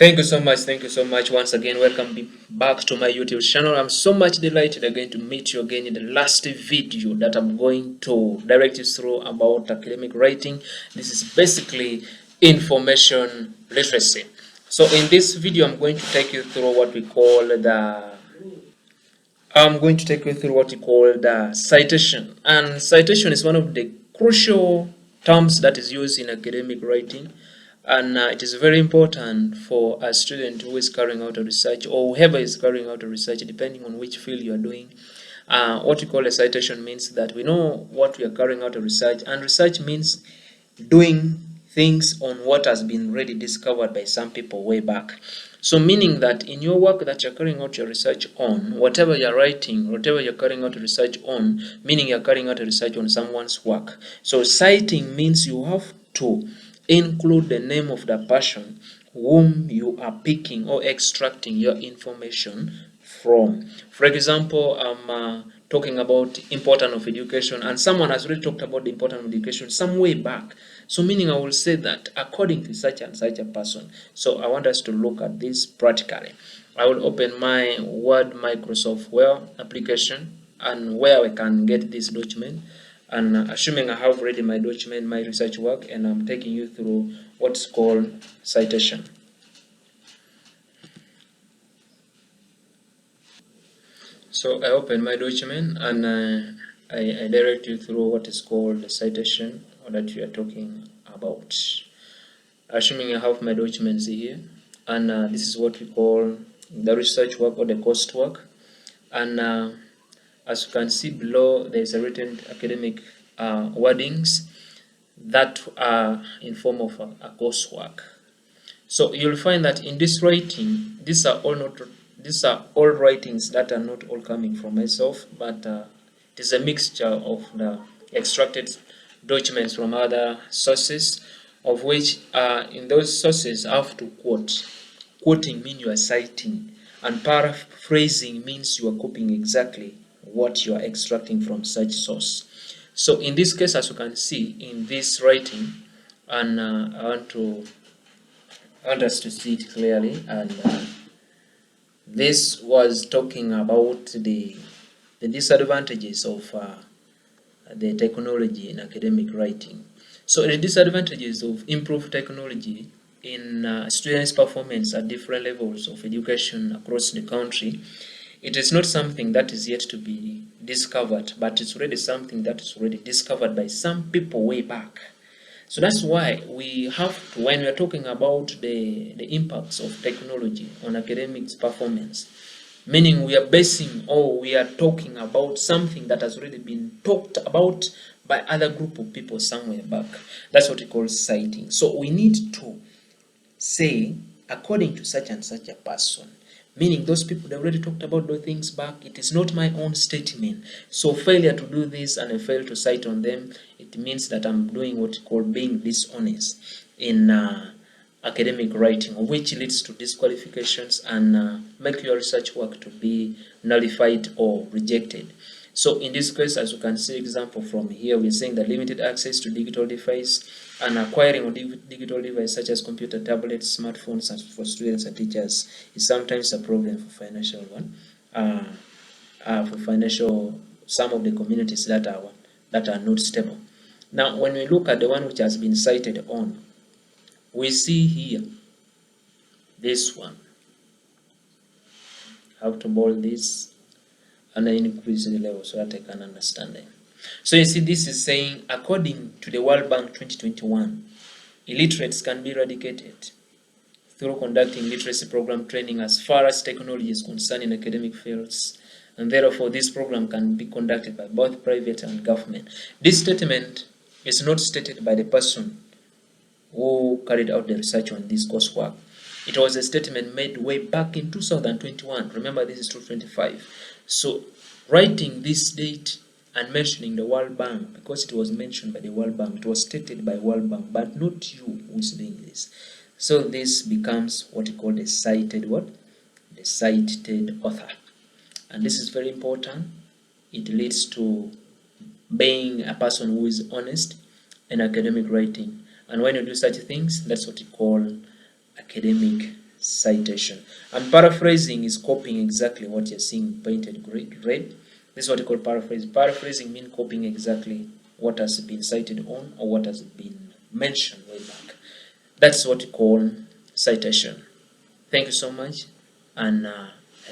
Thank you so much. Thank you so much. Once again, welcome back to my YouTube channel. I'm so much delighted again to meet you again in the last video that I'm going to direct you through about academic writing. This is basically information literacy. So in this video, I'm going to take you through what we call the citation. And citation is one of the crucial terms that is used in academic writing. And it is very important for a student who is carrying out a research or whoever is carrying out a research, depending on which field you are doing. What we call a citation means that we know what we are carrying out a research, and research means doing things on what has been already discovered by some people way back. So meaning that in your work that you're carrying out your research on, whatever you're writing, whatever you're carrying out research on, meaning you're carrying out a research on someone's work. So citing means you have to include the name of the person whom you are picking or extracting your information from. For example, I'm talking about importance of education, and someone has already talked about the importance of education some way back. So meaning I will say that according to such and such a person. So I want us to look at this practically. I will open my Word Microsoft Word application and where I can get this document. And assuming I have ready my document, my research work, and I'm taking you through what's called citation. So I open my document and I direct you through what is called the citation that we are talking about. Assuming I have my documents here, and this is what we call the research work or the coursework. And as you can see below, there is a written academic wordings that are in form of a coursework. So you'll find that in this writing, these are all writings that are not all coming from myself, but it is a mixture of the extracted documents from other sources, of which in those sources I have to quote. Quoting means you are citing, and paraphrasing means you are copying exactly what you are extracting from such source. So in this case, as you can see in this writing, and I want us to see it clearly, and this was talking about the disadvantages of the technology in academic writing. So the disadvantages of improved technology in students' performance at different levels of education across the country, it is not something that is yet to be discovered, but it's already something that is already discovered by some people way back. So that's why we have to, when we are talking about the impacts of technology on academics performance, meaning we are basing or we are talking about something that has already been talked about by other group of people somewhere back. That's what we call citing. So we need to say, according to such and such a person, meaning those people that already talked about those things back. It is not my own statement. So failure to do this and I fail to cite on them, it means that I'm doing what is called being dishonest in academic writing, which leads to disqualifications and make your research work to be nullified or rejected. So in this case, as you can see example from here, we're saying that limited access to digital device and acquiring of digital device such as computer, tablets, smartphones for students and teachers is sometimes a problem for financial some of the communities that are not stable. Now, when we look at the one which has been cited on, we see here this one. I have to bold this and I increase the level so that I can understand it. So you see, this is saying, according to the World Bank 2021, illiterates can be eradicated through conducting literacy program training as far as technology is concerned in academic fields, and therefore this program can be conducted by both private and government. This statement is not stated by the person who carried out the research on this coursework. It was a statement made way back in 2021. Remember, this is 2025. So writing this date and mentioning the World Bank, because it was mentioned by the World Bank, it was stated by World Bank, but not you who is doing this. So this becomes what you call the cited what? The cited author. And this is very important. It leads to being a person who is honest in academic writing. And when you do such things, that's what you call academic citation. And paraphrasing is copying exactly what you're seeing painted red. This is what you call paraphrase. Paraphrasing means copying exactly what has been cited on or what has been mentioned way back. That's what you call citation. Thank you so much, and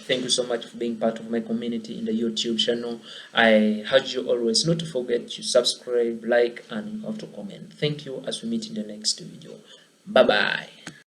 thank you so much for being part of my community in the YouTube channel. I urge you always not to forget to subscribe, like, and you have to comment. Thank you as we meet in the next video. Bye bye.